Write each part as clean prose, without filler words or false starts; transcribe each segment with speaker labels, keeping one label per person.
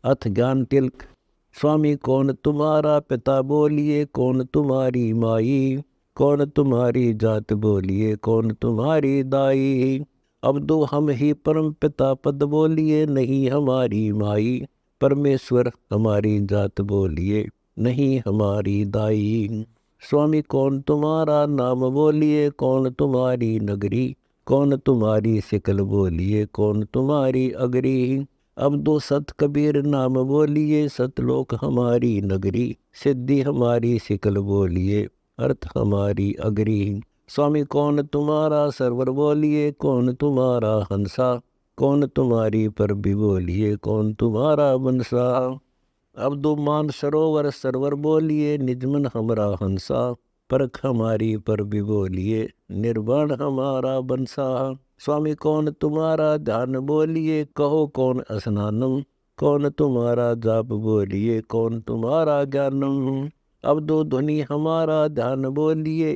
Speaker 1: अथ ज्ञान तिलक। स्वामी कौन तुम्हारा पिता बोलिए, कौन तुम्हारी माई, कौन तुम्हारी जात बोलिए, कौन तुम्हारी दाई। अब दो हम ही परम पिता पद बोलिए, नहीं हमारी माई, परमेश्वर हमारी जात बोलिए, नहीं हमारी दाई। स्वामी कौन तुम्हारा नाम बोलिए, कौन तुम्हारी नगरी, कौन तुम्हारी सिकल बोलिए, कौन तुम्हारी अगरी। अब दो सत कबीर नाम बोलिए, सतलोक हमारी नगरी, सिद्धि हमारी सिकल बोलिए, अर्थ हमारी अगरी। स्वामी कौन तुम्हारा सरवर बोलिए, कौन तुम्हारा हंसा, कौन तुम्हारी पर भी बोलिए, कौन तुम्हारा बंसा। अब दो मान सरोवर सरवर बोलिए, निजमन हमारा हंसा, परख हमारी पर भी बोलिए, निर्वाण हमारा बंसा। स्वामी कौन तुम्हारा ध्यान बोलिए, कहो कौन स्नानम, कौन तुम्हारा जाप बोलिए, कौन तुम्हारा ज्ञानम। अब दो ध्वनि हमारा ध्यान बोलिए,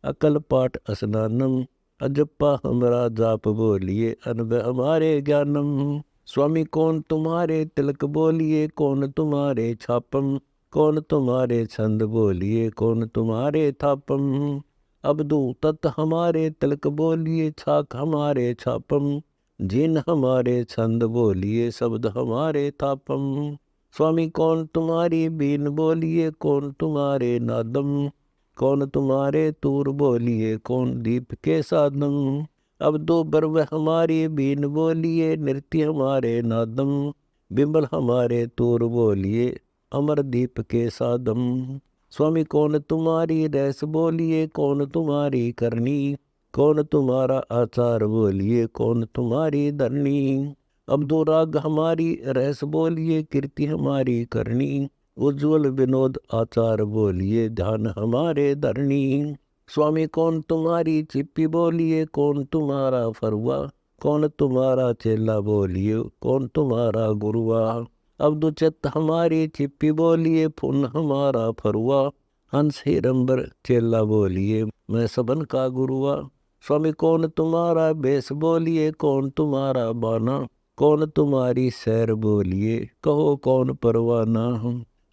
Speaker 1: अकल पाठ स्नानम, अजप्पा हमारा जाप बोलिए, अनब हमारे ज्ञानम। स्वामी कौन तुम्हारे तिलक बोलिए, कौन तुम्हारे छापम, कौन तुम्हारे छंद बोलिए, कौन तुम्हारे थापम। अब दो तत् हमारे तिलक बोलिए, छाक हमारे छापम, जिन हमारे छंद बोलिए, शब्द हमारे थापम। स्वामी कौन तुम्हारी बीन बोलिए, कौन तुम्हारे नादम, कौन तुम्हारे तूर बोलिए, कौन दीप के साधम। अब दो बर्व हमारी बीन बोलिए, नृत्य हमारे नादम, बिंबल हमारे तूर बोलिए, अमर दीप के सादम। स्वामी कौन तुम्हारी रैस बोलिए, कौन तुम्हारी करनी, कौन तुम्हारा आचार बोलिए, कौन तुम्हारी धरनी। अब दो राग हमारी रैस बोलिए, कीर्ति हमारी करनी, उज्ज्वल विनोद आचार बोलिए, ध्यान हमारे धरनी। स्वामी कौन तुम्हारी चिप्पी बोलिए, कौन तुम्हारा फरुआ, कौन तुम्हारा चेला बोलिए, कौन तुम्हारा गुरुआ। अब दो चित्त हमारी चिप्पी बोलिए, फुन हमारा फरुआ, हंस हिरंबर चेला बोलिए, मैं सबन का गुरुआ। स्वामी कौन तुम्हारा बेस बोलिए, कौन तुम्हारा बाना, कौन तुम्हारी सैर बोलिए, कहो कौन परवाना।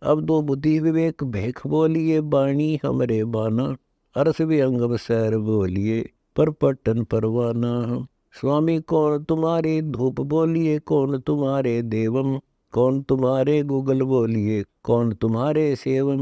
Speaker 1: अब दो बुद्धि विवेक भेख बोलिए, बाणी हमरे बाना, अरस विहंगम सैर बोलिए, पर पट्टन परवाना। स्वामी कौन तुम्हारे धूप बोलिए, कौन तुम्हारे देवम, कौन तुम्हारे गूगल बोलिए, कौन तुम्हारे सेवम।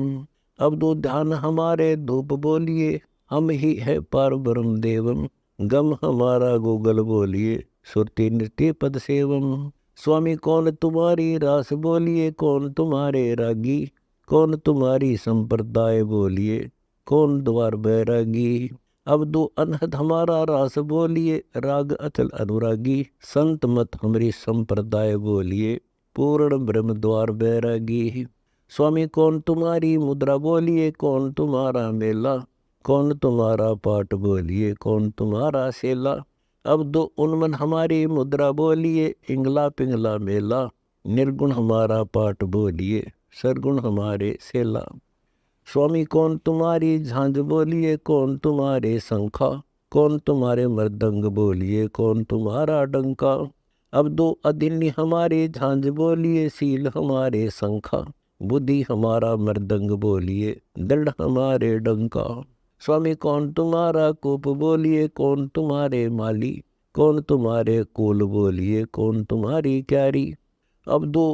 Speaker 1: अब दो ध्यान हमारे धूप बोलिए, हम ही है पार ब्रह्म देवम, गम हमारा गूगल बोलिए, सुरति नृत्य पद सेवम। स्वामी कौन तुम्हारी रास बोलिए, कौन तुम्हारे रागी, कौन तुम्हारी संप्रदाय बोलिए, कौन द्वार बैरागी। अब दो अनहद हमारा रास बोलिए, राग अचल अनुरागी, संत मत हमारी संप्रदाय बोलिए, पूर्ण ब्रह्म द्वार बैरागी। स्वामी कौन तुम्हारी मुद्रा बोलिए, कौन तुम्हारा मेला, कौन तुम्हारा पाठ बोलिए, कौन तुम्हारा सेला। अब दो उन्मन हमारी मुद्रा बोलिए, इंगला पिंगला मेला, निर्गुण हमारा पाठ बोलिए, सरगुण हमारे सेला। स्वामी कौन तुम्हारी झांझ बोलिए, कौन तुम्हारे शंखा, कौन तुम्हारे मृदंग बोलिए, कौन तुम्हारा डंका। अब दो अदिन्य हमारे झांझ बोलिए, सील हमारे शंखा, बुद्धि हमारा मृदंग बोलिए, दृढ़ हमारे डंका। स्वामी कौन तुम्हारा कूप बोलिए, कौन तुम्हारे माली, कौन तुम्हारे कुल बोलिए, कौन तुम्हारी क्यारी। अब दो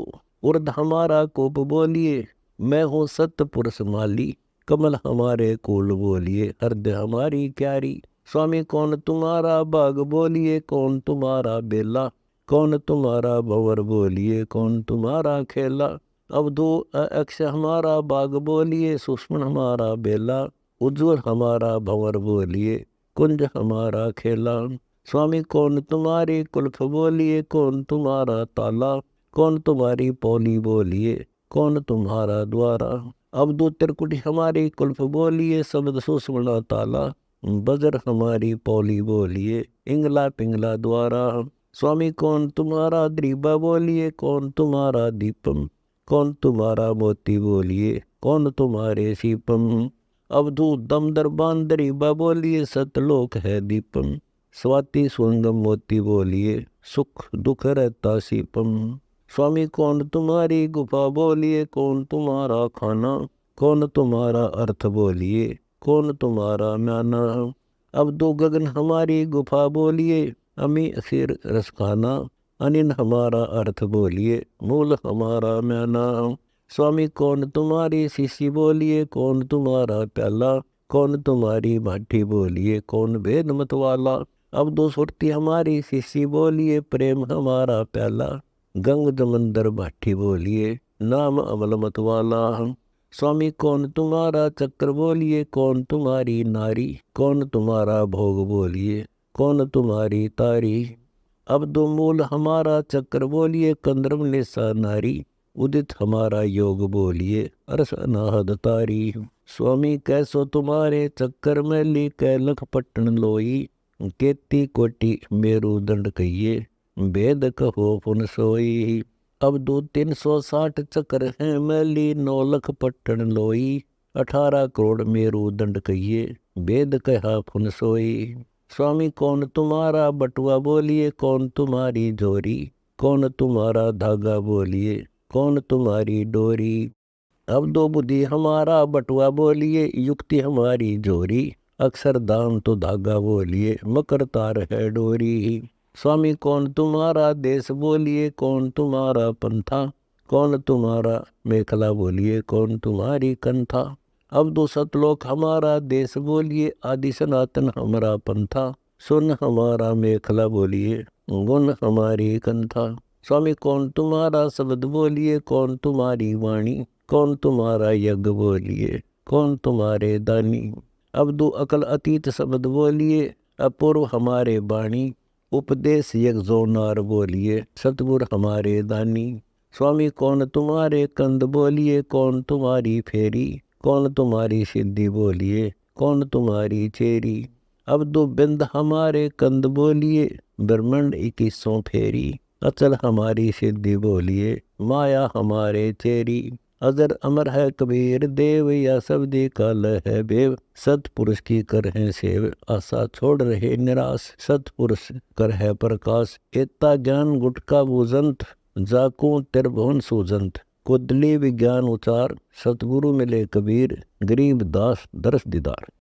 Speaker 1: उर्ध हमारा कूप बोलिए, मैं हूँ सत्य पुरुष माली, कमल हमारे कुल बोलिए, हृदय हमारी क्यारी। स्वामी कौन तुम्हारा बाग बोलिए, कौन तुम्हारा बेला, कौन तुम्हारा भंवर बोलिए, कौन तुम्हारा खेला। अब दो अक्ष हमारा बाग बोलिए, सूक्ष्म हमारा बेला, उज्ज्वल हमारा भंवर बोलिए, कुंज हमारा खेला। स्वामी कौन तुम्हारी कुल्फ बोलिए, कौन तुम्हारा ताला, कौन तुम्हारी पौली बोलिए, कौन तुम्हारा द्वारा। अब दो त्रिकुटी हमारी कुल्फ बोलिए, शब्द सुषमणा ताला, बजर हमारी पौली बोलिए, इंगला पिंगला द्वारा। स्वामी कौन तुम्हारा द्रीबा बोलिए, कौन तुम्हारा दीपम, कौन तुम्हारा मोती बोलिए, कौन तुम्हारे सीपम। अब दो दमदर बांदरीबा बोलिए, सतलोक है दीपम, स्वाति सुंगम मोती बोलिए, सुख दुख रहता सीपम। स्वामी कौन तुम्हारी गुफा बोलिए, कौन तुम्हारा खाना, कौन तुम्हारा अर्थ बोलिए, कौन तुम्हारा म्याना। अब दो गगन हमारी गुफा बोलिए, अमी सिर रस खाना, अनिन हमारा अर्थ बोलिए, मूल हमारा म्याना। स्वामी कौन तुम्हारी शीशी बोलिए, कौन तुम्हारा प्याला, कौन तुम्हारी भाटी बोलिए, कौन भेद मत वाला। अब दो सुरती हमारी शीशी बोलिए, प्रेम हमारा प्याला, गंग जमंदर भाटी बोलिए, नाम अमल मत वाला। स्वामी कौन तुम्हारा चक्र बोलिए, कौन तुम्हारी नारी, कौन तुम्हारा भोग बोलिए, कौन तुम्हारी तारी। अब दो मूल हमारा चक्र बोलिए, कंद्रम निशा नारी, उदित हमारा योग बोलिए, अरस अनाहद तारी। स्वामी कैसो तुम्हारे चक्कर में ली, कैलख पट्टन लोई, केती कोटि मेरु दंड कहिए, भेद कहो पुन सोई। अब दो 360 चक्र हैं मैली, 9 लख पट्टन लोई, 18 करोड़ मेरु दंड कहिए, भेद कहा पुन सोई। स्वामी कौन तुम्हारा बटुआ बोलिए, कौन तुम्हारी जोरी, कौन तुम्हारा धागा बोलिए, कौन तुम्हारी डोरी। अब दो बुद्धि हमारा बटुआ बोलिए, युक्ति हमारी जोरी, अक्षर दाम तो धागा बोलिए, मकर तार है डोरी। स्वामी कौन तुम्हारा देश बोलिए, कौन तुम्हारा पंथा, कौन तुम्हारा मेखला बोलिए, कौन तुम्हारी कंथा। अब दो सतलोक हमारा देश बोलिए, आदि सनातन हमारा पंथा, सुन हमारा मेखला बोलिए, गुण हमारी कंथा। स्वामी कौन तुम्हारा शब्द बोलिए, कौन तुम्हारी वाणी, कौन तुम्हारा यज्ञ बोलिए, कौन तुम्हारे दानी। अब दो अकल अतीत शब्द बोलिए, अपूर्व हमारे बाणी, उपदेश यज्ञ जोनार बोलिए, सतगुर हमारे दानी। स्वामी कौन तुम्हारे कंद बोलिए, कौन तुम्हारी फेरी, कौन तुम्हारी सिद्धि बोलिए, कौन तुम्हारी चेरी। अब दो बिंद हमारे कंद बोलिए, ब्रह्मांड 21 फेरी, अचल हमारी सिद्धि बोलिए, माया हमारे चेरी। अजर अमर है कबीर देव, या शब्दी काल है बेव, सतपुरुष की कर है सेव, आशा छोड़ रहे निराश, सतपुरुष कर है प्रकाश। इतना ज्ञान गुटका भूजंत, जाकू त्रिभुवन सूजंत, कुदली विज्ञान उचार, सतगुरु मिले कबीर, गरीब दास दरस दीदार।